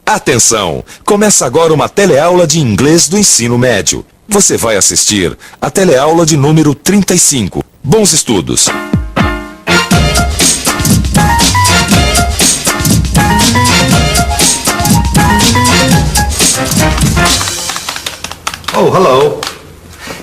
Atenção! Começa agora uma teleaula de inglês do ensino médio. Você vai assistir a teleaula de número 35. Bons estudos! Oh, hello.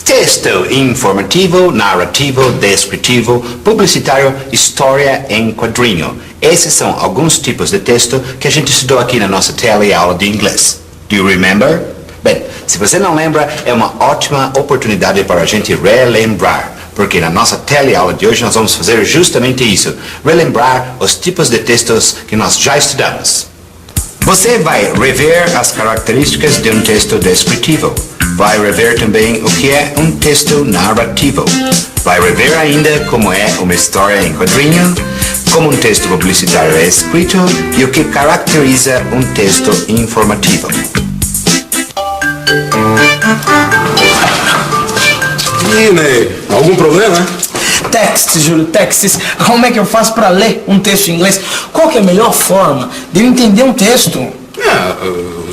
Texto informativo, narrativo, descritivo, publicitário, história em quadrinho. Esses são alguns tipos de texto que a gente estudou aqui na nossa teleaula de inglês. Do you remember? Bem, se você não lembra, é uma ótima oportunidade para a gente relembrar, porque na nossa teleaula de hoje nós vamos fazer justamente isso, relembrar os tipos de textos que nós já estudamos. Você vai rever as características de um texto descritivo. Vai rever também o que é um texto narrativo. Vai rever ainda como é uma história em quadrinho, como um texto publicitário é escrito e o que caracteriza um texto informativo. E Ney, algum problema? Textos, Júlio, textos. Como é que eu faço para ler um texto em inglês? Qual que é a melhor forma de eu entender um texto?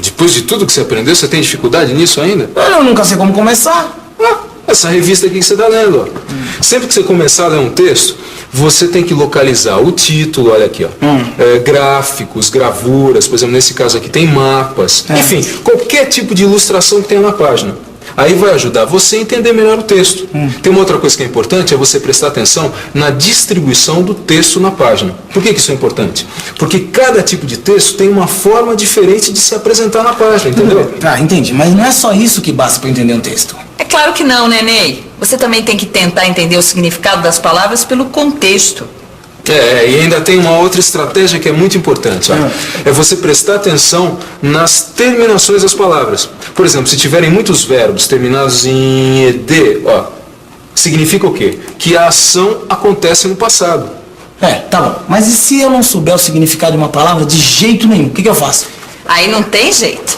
Depois de tudo que você aprendeu, você tem dificuldade nisso ainda? Eu nunca sei como começar. Essa revista aqui que você está lendo, ó. Sempre que você começar a ler um texto, você tem que localizar o título, olha aqui, ó. Gráficos, gravuras, por exemplo, nesse caso aqui tem mapas. Enfim, qualquer tipo de ilustração que tenha na página. Aí vai ajudar você a entender melhor o texto. Tem uma outra coisa que é importante, é você prestar atenção na distribuição do texto na página. Por que isso é importante? Porque cada tipo de texto tem uma forma diferente de se apresentar na página, entendeu? Tá, entendi. Mas não é só isso que basta para entender um texto. É claro que não, né, Ney? Você também tem que tentar entender o significado das palavras pelo contexto. E ainda tem uma outra estratégia que é muito importante, ó. É você prestar atenção nas terminações das palavras. Por exemplo, se tiverem muitos verbos terminados em ed, ó, significa o quê? Que a ação acontece no passado. Tá bom. Mas e se eu não souber o significado de uma palavra de jeito nenhum? O que eu faço? Aí não tem jeito.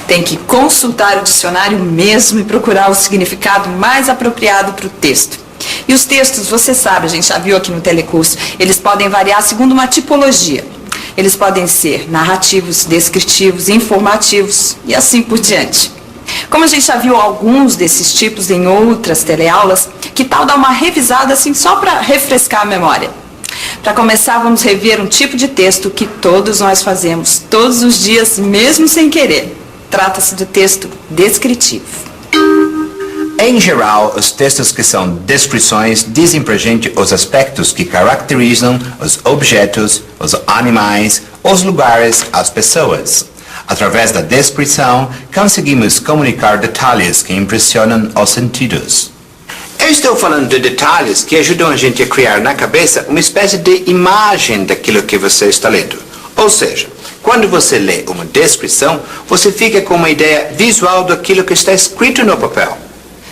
Tem que consultar o dicionário mesmo e procurar o significado mais apropriado para o texto. E os textos, você sabe, a gente já viu aqui no telecurso, eles podem variar segundo uma tipologia. Eles podem ser narrativos, descritivos, informativos e assim por diante. Como a gente já viu alguns desses tipos em outras teleaulas, que tal dar uma revisada assim só para refrescar a memória? Para começar, vamos rever um tipo de texto que todos nós fazemos todos os dias, mesmo sem querer. Trata-se do texto descritivo. Em geral, os textos que são descrições dizem pra gente os aspectos que caracterizam os objetos, os animais, os lugares, as pessoas. Através da descrição, conseguimos comunicar detalhes que impressionam os sentidos. Eu estou falando de detalhes que ajudam a gente a criar na cabeça uma espécie de imagem daquilo que você está lendo. Ou seja, quando você lê uma descrição, você fica com uma ideia visual daquilo que está escrito no papel.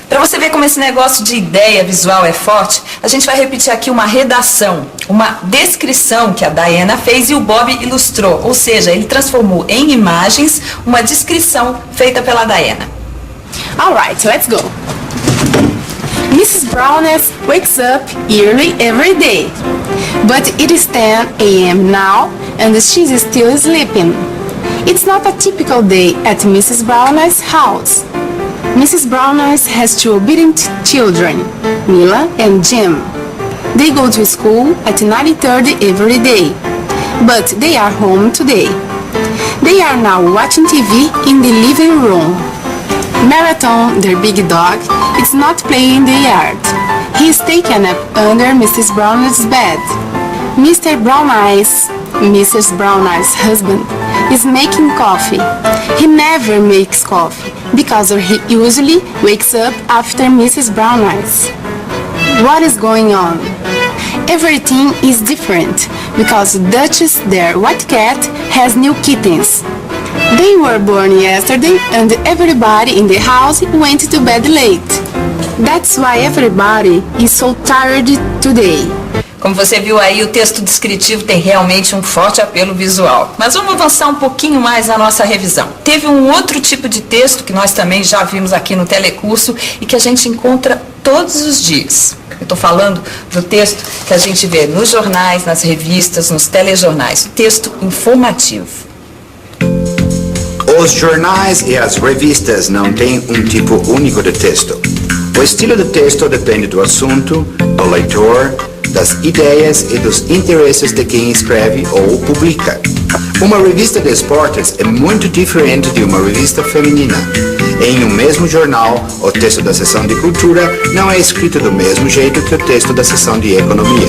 Para você ver como esse negócio de ideia visual é forte, a gente vai repetir aqui uma redação, uma descrição que a Diana fez e o Bob ilustrou. Ou seja, ele transformou em imagens uma descrição feita pela Diana. Alright, let's go. Mrs. Browness wakes up early every day, but it is 10 a.m. now and she's still sleeping. It's not a typical day at Mrs. Browness' house. Mrs. Browness has two obedient children, Mila and Jim. They go to school at 9:30 every day, but they are home today. They are now watching TV in the living room. Marathon, their big dog, is not playing in the yard. He is taken up under Mrs. Brown's bed. Mr. Brown Eyes, Mrs. Brown Eyes' husband, is making coffee. He never makes coffee because he usually wakes up after Mrs. Brown Eyes. What is going on? Everything is different because Duchess, their white cat, has new kittens. They were born yesterday and everybody in the house went to bed late. That's why everybody is so tired today. Como você viu aí, o texto descritivo tem realmente um forte apelo visual. Mas vamos avançar um pouquinho mais na nossa revisão. Teve um outro tipo de texto que nós também já vimos aqui no telecurso e que a gente encontra todos os dias. Eu estou falando do texto que a gente vê nos jornais, nas revistas, nos telejornais. O texto informativo. Os jornais e as revistas não têm um tipo único de texto. O estilo de texto depende do assunto, do leitor, das ideias e dos interesses de quem escreve ou publica. Uma revista de esportes é muito diferente de uma revista feminina. Em um mesmo jornal, o texto da seção de cultura não é escrito do mesmo jeito que o texto da seção de economia.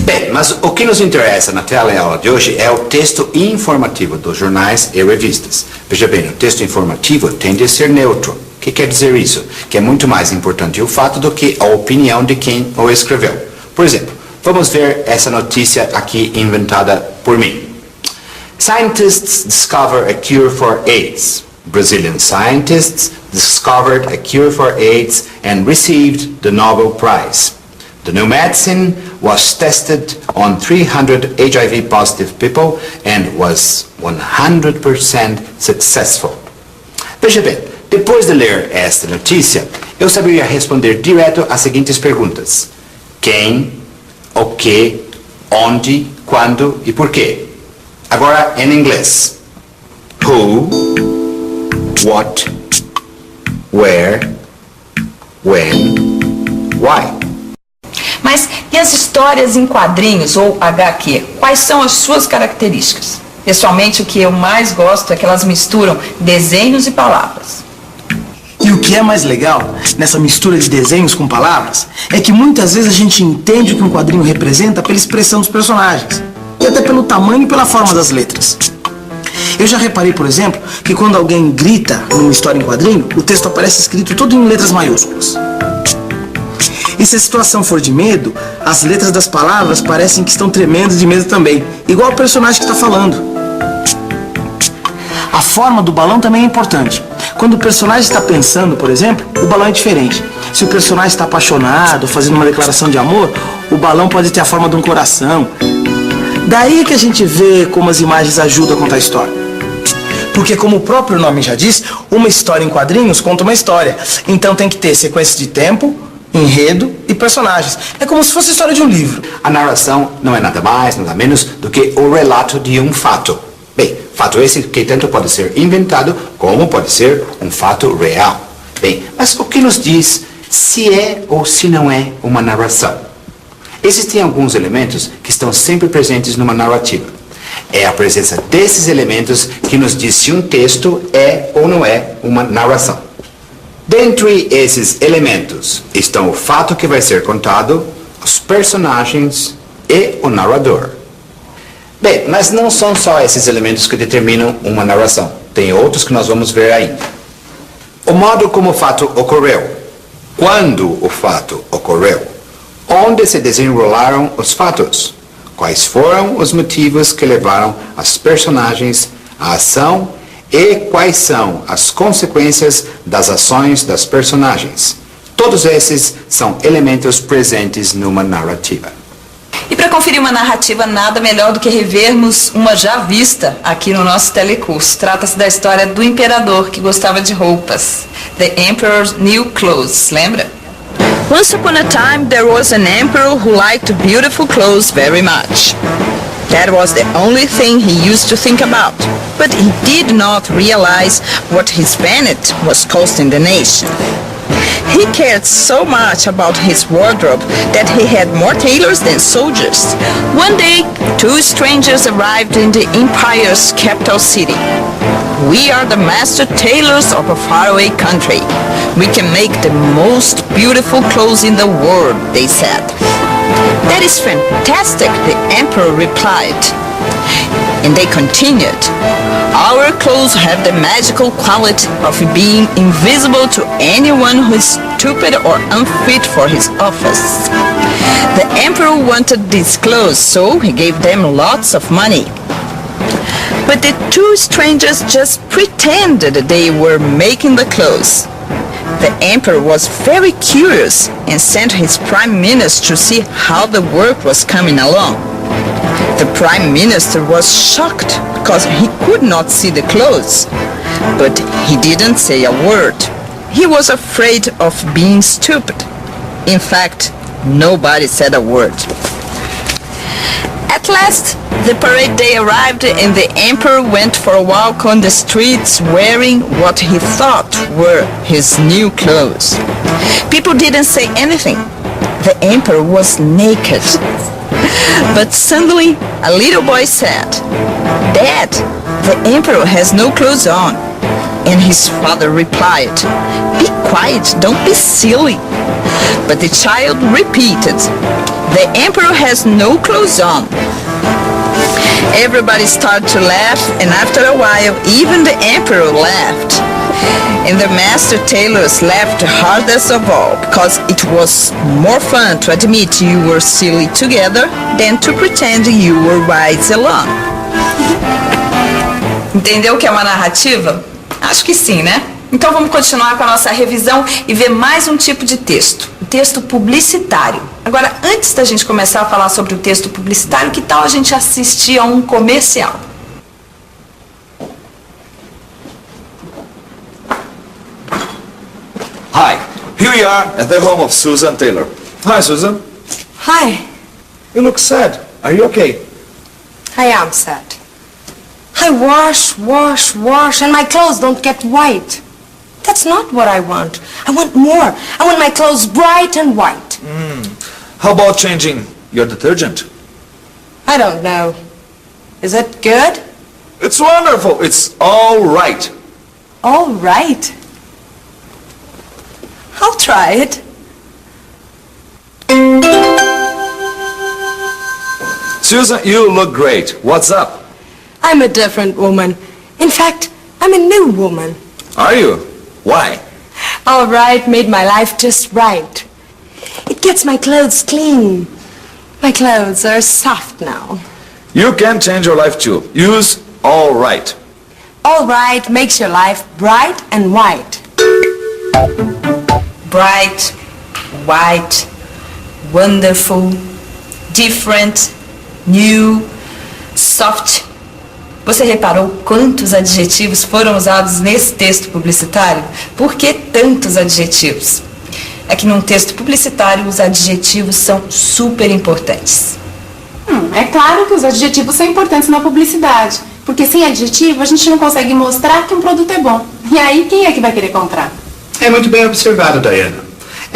Bem, mas o que nos interessa na teleaula de hoje é o texto informativo dos jornais e revistas. Veja bem, o texto informativo tende a ser neutro. O que quer dizer isso? Que é muito mais importante o fato do que a opinião de quem o escreveu. Por exemplo, vamos ver essa notícia aqui inventada por mim. Scientists discover a cure for AIDS. Brazilian scientists discovered a cure for AIDS and received the Nobel Prize. The new medicine was tested on 300 HIV-positive people and was 100% successful. Veja bem, depois de ler esta notícia, eu saberia responder direto às seguintes perguntas. Quem, o que, onde, quando e por quê. Agora em inglês. Who, what, where, when, why. Mas e as histórias em quadrinhos ou HQ? Quais são as suas características? Pessoalmente, o que eu mais gosto é que elas misturam desenhos e palavras. E o que é mais legal nessa mistura de desenhos com palavras é que muitas vezes a gente entende o que um quadrinho representa pela expressão dos personagens e até pelo tamanho e pela forma das letras. Eu já reparei, por exemplo, que quando alguém grita numa história em quadrinho, o texto aparece escrito todo em letras maiúsculas. E se a situação for de medo, as letras das palavras parecem que estão tremendo de medo também, igual o personagem que está falando. A forma do balão também é importante. Quando o personagem está pensando, por exemplo, o balão é diferente. Se o personagem está apaixonado, fazendo uma declaração de amor, o balão pode ter a forma de um coração. Daí que a gente vê como as imagens ajudam a contar a história. Porque, como o próprio nome já diz, uma história em quadrinhos conta uma história. Então tem que ter sequência de tempo, enredo e personagens. É como se fosse a história de um livro. A narração não é nada mais, nada menos do que o relato de um fato. Bem, fato esse que tanto pode ser inventado como pode ser um fato real. Bem, mas o que nos diz se é ou se não é uma narração? Existem alguns elementos que estão sempre presentes numa narrativa. É a presença desses elementos que nos diz se um texto é ou não é uma narração. Dentre esses elementos estão o fato que vai ser contado, os personagens e o narrador. Bem, mas não são só esses elementos que determinam uma narração. Tem outros que nós vamos ver ainda. O modo como o fato ocorreu. Quando o fato ocorreu. Onde se desenrolaram os fatos. Quais foram os motivos que levaram as personagens à ação e quais são as consequências das ações das personagens. Todos esses são elementos presentes numa narrativa. E para conferir uma narrativa, nada melhor do que revermos uma já vista aqui no nosso telecurso. Trata-se da história do imperador que gostava de roupas. The Emperor's New Clothes, lembra? Once upon a time there was an emperor who liked beautiful clothes very much. That was the only thing he used to think about. But he did not realize what his vanity was costing the nation. He cared so much about his wardrobe that he had more tailors than soldiers. One day, two strangers arrived in the empire's capital city. We are the master tailors of a faraway country. We can make the most beautiful clothes in the world, they said. That is fantastic, the emperor replied. And they continued, our clothes have the magical quality of being invisible to anyone who is stupid or unfit for his office. The emperor wanted these clothes, so he gave them lots of money. But the two strangers just pretended they were making the clothes. The emperor was very curious and sent his prime minister to see how the work was coming along. The prime minister was shocked because he could not see the clothes, but he didn't say a word. He was afraid of being stupid. In fact, nobody said a word. At last, the parade day arrived and the emperor went for a walk on the streets wearing what he thought were his new clothes. People didn't say anything. The emperor was naked. But suddenly, a little boy said, "Dad, the emperor has no clothes on." And his father replied, "Be quiet, don't be silly." But the child repeated, "The emperor has no clothes on." Everybody started to laugh, and after a while, even the emperor laughed. And the master tailors laughed hardest of all, because it was more fun to admit you were silly together than to pretend you were wise alone. Entendeu o que é uma narrativa? Acho que sim, né? Então vamos continuar com a nossa revisão e ver mais um tipo de texto, o texto publicitário. Agora, antes da gente começar a falar sobre o texto publicitário, que tal a gente assistir a um comercial? Hi, here we are at the home of Susan Taylor. Hi, Susan. Hi, You look sad. Are you okay? I am sad. I wash, and my clothes don't get white. That's not what I want. I want more. I want my clothes bright and white. How about changing your detergent? I don't know. Is it good? It's wonderful. It's all right. All right. I'll try it. Susan, you look great. What's up? I'm a different woman. In fact, I'm a new woman. Are you? Why? All right made my life just right. It gets my clothes clean. My clothes are soft now. You can change your life too. Use all right. All right makes your life bright and white. Bright, white, wonderful, different, new, soft. Você reparou quantos adjetivos foram usados nesse texto publicitário? Por que tantos adjetivos? É que num texto publicitário os adjetivos são super importantes. É claro que os adjetivos são importantes na publicidade, porque sem adjetivo a gente não consegue mostrar que um produto é bom. E aí quem é que vai querer comprar? É muito bem observado, Diana.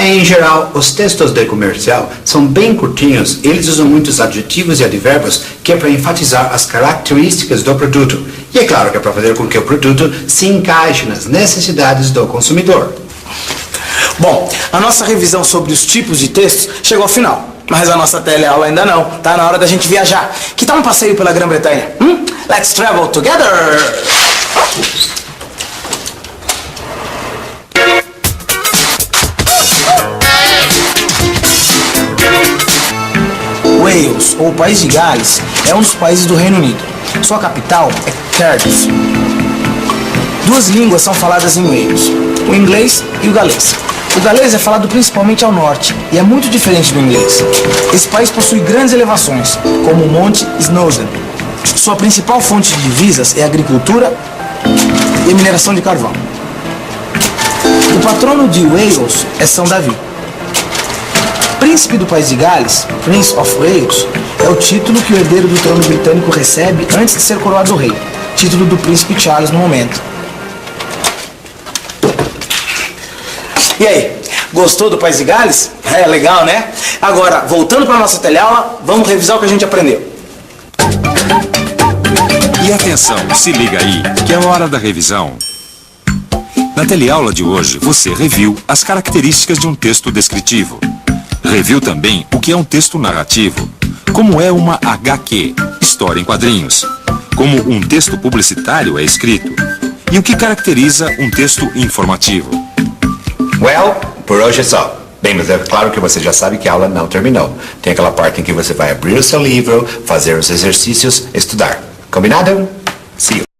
Em geral, os textos de comercial são bem curtinhos. Eles usam muitos adjetivos e advérbios que é para enfatizar as características do produto. E é claro que é para fazer com que o produto se encaixe nas necessidades do consumidor. Bom, a nossa revisão sobre os tipos de textos chegou ao final. Mas a nossa teleaula ainda não. Tá na hora da gente viajar. Que tal um passeio pela Grã-Bretanha? Let's travel together! Wales, ou País de Gales, é um dos países do Reino Unido. Sua capital é Cardiff. Duas línguas são faladas em Wales, o inglês e o galês. O galês é falado principalmente ao norte e é muito diferente do inglês. Esse país possui grandes elevações, como o Monte Snowdon. Sua principal fonte de divisas é a agricultura e a mineração de carvão. O patrono de Wales é São Davi. Príncipe do País de Gales, Prince of Wales, é o título que o herdeiro do trono britânico recebe antes de ser coroado rei, título do príncipe Charles no momento. E aí, gostou do País de Gales? É legal, né? Agora, voltando para a nossa teleaula, vamos revisar o que a gente aprendeu. E atenção, se liga aí, que é hora da revisão. Na teleaula de hoje, você reviu as características de um texto descritivo. Reviu também o que é um texto narrativo, como é uma HQ, história em quadrinhos, como um texto publicitário é escrito, e o que caracteriza um texto informativo. Well, por hoje é só. Bem, mas é claro que você já sabe que a aula não terminou. Tem aquela parte em que você vai abrir o seu livro, fazer os exercícios, estudar. Combinado?